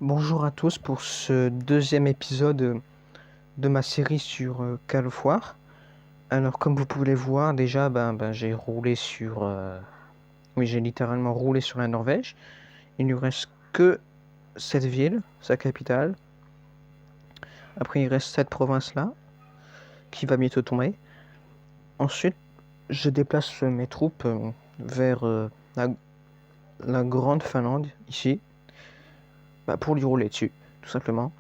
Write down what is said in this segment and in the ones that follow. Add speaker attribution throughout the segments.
Speaker 1: Bonjour à tous pour ce deuxième épisode de ma série sur Call of War. Alors comme vous pouvez le voir déjà, j'ai roulé sur... Oui, j'ai littéralement roulé sur la Norvège. Il ne reste que cette ville, sa capitale. Après il reste cette province-là, qui va bientôt tomber. Ensuite, je déplace mes troupes vers la grande Finlande, ici, pour lui rouler dessus, tout simplement.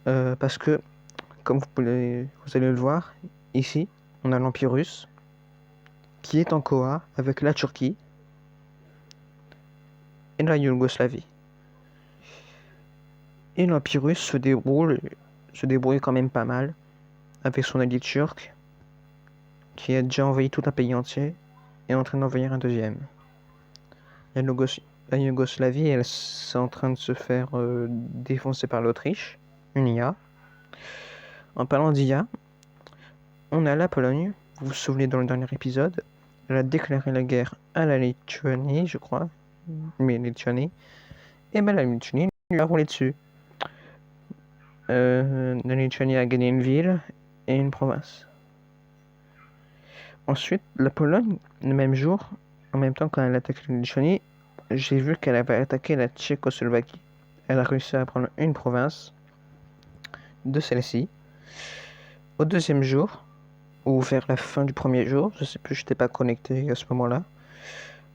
Speaker 1: Parce que comme vous allez le voir, ici, on a l'Empire russe qui est en Koa avec la Turquie et la Yougoslavie. Et l'Empire russe se débrouille quand même pas mal avec son allié turc qui a déjà envahi tout un pays entier et est en train d'envahir un deuxième. La, la Yougoslavie, elle est en train de se faire défoncer par l'Autriche, une IA. En parlant d'IA, on a la Pologne. Vous vous souvenez dans le dernier épisode, elle a déclaré la guerre à la Lituanie, je crois. Mais Lituanie. Et la Lituanie lui a roulé dessus. La Lituanie a gagné une ville et une province. Ensuite, la Pologne, le même jour, en même temps quand elle attaque la Lituanie, j'ai vu qu'elle avait attaqué la Tchécoslovaquie. Elle a réussi à prendre une province de celle-ci. Au deuxième jour, ou vers la fin du premier jour, je sais plus, je n'étais pas connecté à ce moment-là,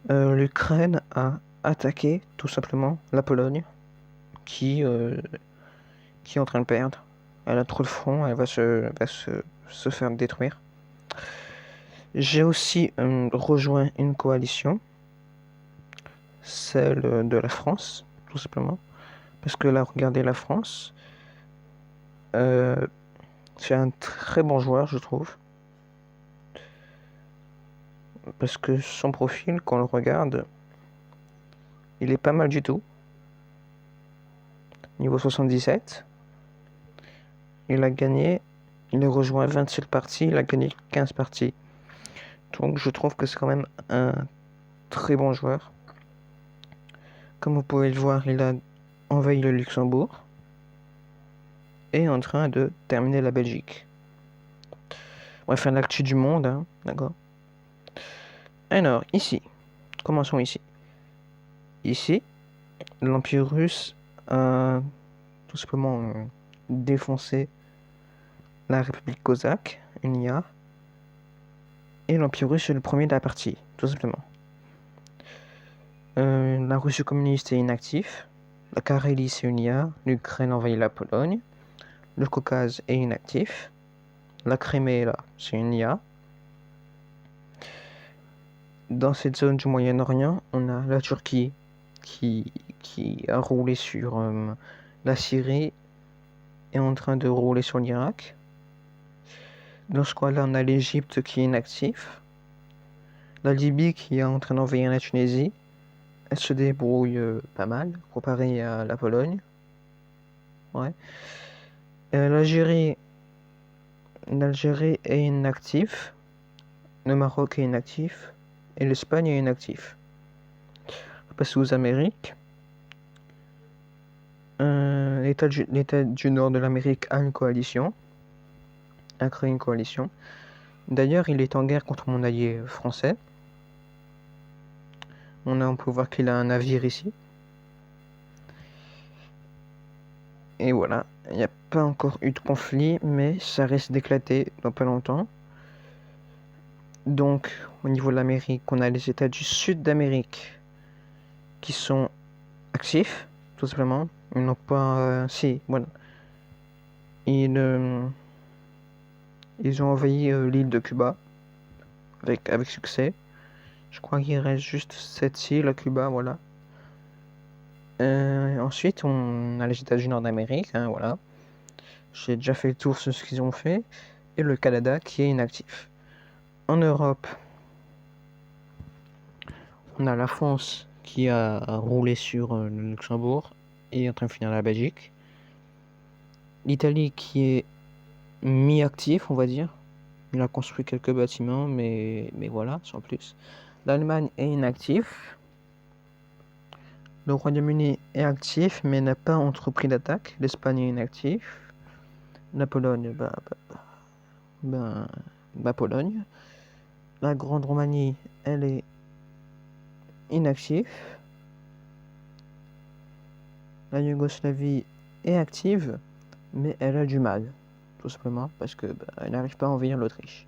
Speaker 1: l'Ukraine a attaqué tout simplement la Pologne, qui est en train de perdre. Elle a trop de front, elle va se faire détruire. J'ai aussi rejoint une coalition, celle de la France, tout simplement. Parce que là, regardez la France, c'est un très bon joueur, je trouve. Parce que son profil, quand on le regarde, il est pas mal du tout. Niveau 77. Il a gagné, il a rejoint 27 parties, il a gagné 15 parties. Donc je trouve que c'est quand même un très bon joueur. Comme vous pouvez le voir, il a envahi le Luxembourg et est en train de terminer la Belgique. Bref, un actu du monde, hein, d'accord. Alors, ici, commençons ici. Ici, l'Empire russe a tout simplement défoncé la République cosaque, une IA, et l'Empire russe est le premier de la partie, tout simplement. La Russie communiste est inactive, la Carélie c'est une IA, l'Ukraine envahit la Pologne, le Caucase est inactif, la Crimée là c'est une IA. Dans cette zone du Moyen-Orient, on a la Turquie qui, qui a roulé sur la Syrie et est en train de rouler sur l'Irak. Dans ce coin-là, on a l'Égypte qui est inactif, la Libye qui est en train d'envahir la Tunisie. Elle se débrouille pas mal comparée à la Pologne. Ouais. L'Algérie est inactive, le Maroc est inactif et l'Espagne est inactif. Passer aux Amériques. L'État du nord de l'Amérique a une coalition, a créé une coalition. D'ailleurs, il est en guerre contre mon allié français. On peut voir qu'il a un navire ici. Et voilà, il n'y a pas encore eu de conflit, mais ça risque d'éclater dans pas longtemps. Donc, au niveau de l'Amérique, on a les États du sud d'Amérique qui sont actifs, tout simplement. Ils n'ont pas... si, voilà. Ils ont envahi l'île de Cuba avec succès. Je crois qu'il reste juste cette île à Cuba, voilà. Ensuite, on a les États du Nord d'Amérique, hein, voilà. J'ai déjà fait le tour sur ce qu'ils ont fait. Et le Canada qui est inactif. En Europe, on a la France qui a roulé sur le Luxembourg et est en train de finir la Belgique. L'Italie qui est mi-actif, on va dire. Il a construit quelques bâtiments, mais voilà, sans plus. L'Allemagne est inactive. Le Royaume-Uni est actif, mais n'a pas entrepris d'attaque. L'Espagne est inactif. La Pologne, Pologne. La Grande Roumanie, elle est inactive. La Yougoslavie est active, mais elle a du mal, tout simplement, parce que elle n'arrive pas à envahir l'Autriche.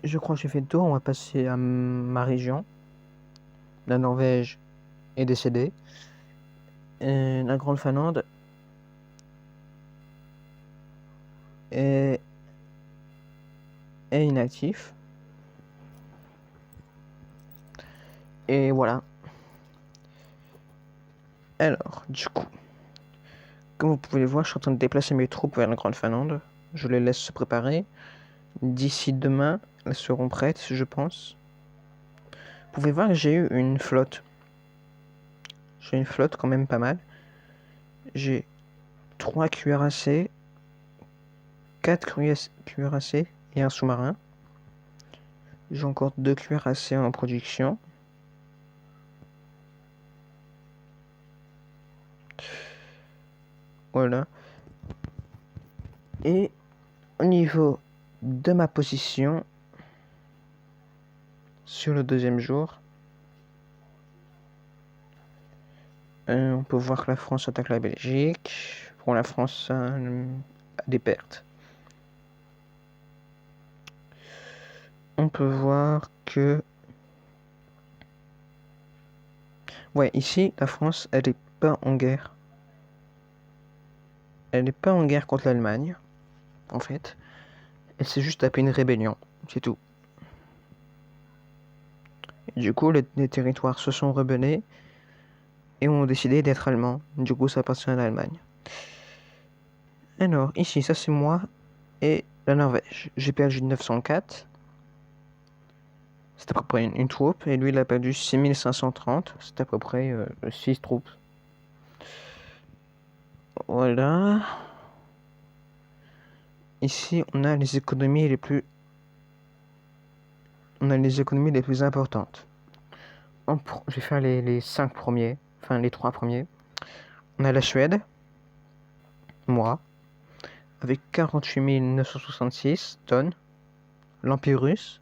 Speaker 1: Je crois que j'ai fait le tour, on va passer à ma région. La Norvège est décédée. Et la Grande Finlande est inactif. Et voilà. Alors, du coup, comme vous pouvez le voir, je suis en train de déplacer mes troupes vers la Grande Finlande. Je les laisse se préparer. D'ici demain, elles seront prêtes, je pense. Vous pouvez voir que j'ai eu une flotte. J'ai une flotte quand même pas mal. J'ai 3 cuirassés, 4 cuirassés et un sous-marin. J'ai encore 2 cuirassés en production. Voilà. Et au niveau de ma position, sur le deuxième jour, on peut voir que la France attaque la Belgique. Pour la France, a des pertes. On peut voir que... Ouais, ici, la France, elle n'est pas en guerre. Elle n'est pas en guerre contre l'Allemagne, en fait. Elle s'est juste tapé une rébellion, c'est tout. Et du coup, les territoires se sont rebellés et ont décidé d'être allemands. Du coup, ça appartient à l'Allemagne. Alors, ici, ça c'est moi et la Norvège. J'ai perdu 904. C'est à peu près une troupe. Et lui, il a perdu 6530. C'est à peu près 6 troupes. Voilà. Ici, on a les économies les plus... importantes. Je vais faire les 5 premiers. Enfin, les 3 premiers. On a la Suède. Moi. Avec 48 966 tonnes. L'Empire russe.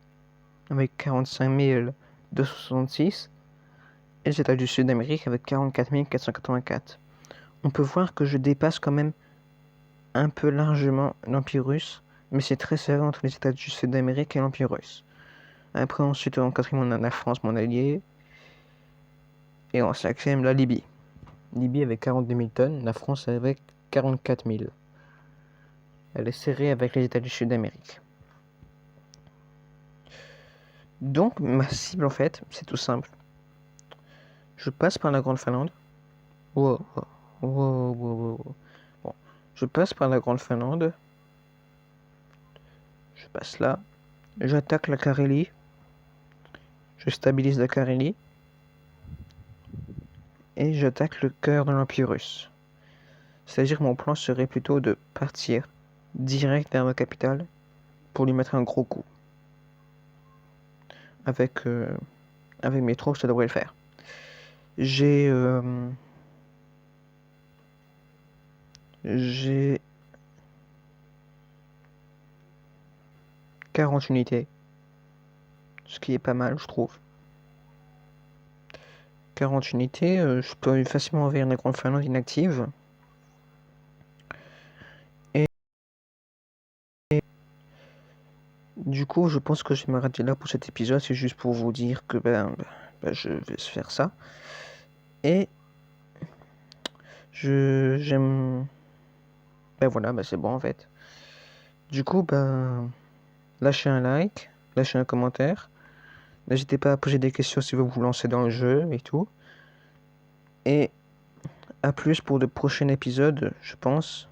Speaker 1: Avec 45 266. Et les États du Sud d'Amérique avec 44 484. On peut voir que je dépasse quand même un peu largement l'Empire russe, mais c'est très serré entre les États du Sud d'Amérique et l'Empire russe. Après, ensuite, en quatrième, on a la France, mon allié. Et en cinquième, la Libye. Libye avec 42 000 tonnes, la France avec 44 000. Elle est serrée avec les États du Sud d'Amérique. Donc, ma cible, en fait, c'est tout simple. Je passe par la Grande Finlande. Wow. Bon, je passe par la Grande Finlande. Je passe là. J'attaque la Carélie. Je stabilise la Carélie. Et j'attaque le cœur de l'Empire russe. C'est-à-dire que mon plan serait plutôt de partir direct vers la capitale pour lui mettre un gros coup. Avec mes troupes, ça devrait le faire. J'ai 40 unités. Ce qui est pas mal, je trouve. 40 unités, je peux facilement envahir la Grande Finlande inactive. Et du coup, je pense que je vais m'arrêter là pour cet épisode. C'est juste pour vous dire que je vais faire ça. Et j'aime... voilà, c'est bon en fait. Du coup, lâchez un like, lâchez un commentaire. N'hésitez pas à poser des questions si vous vous lancez dans le jeu et tout. Et à plus pour de prochains épisodes, je pense.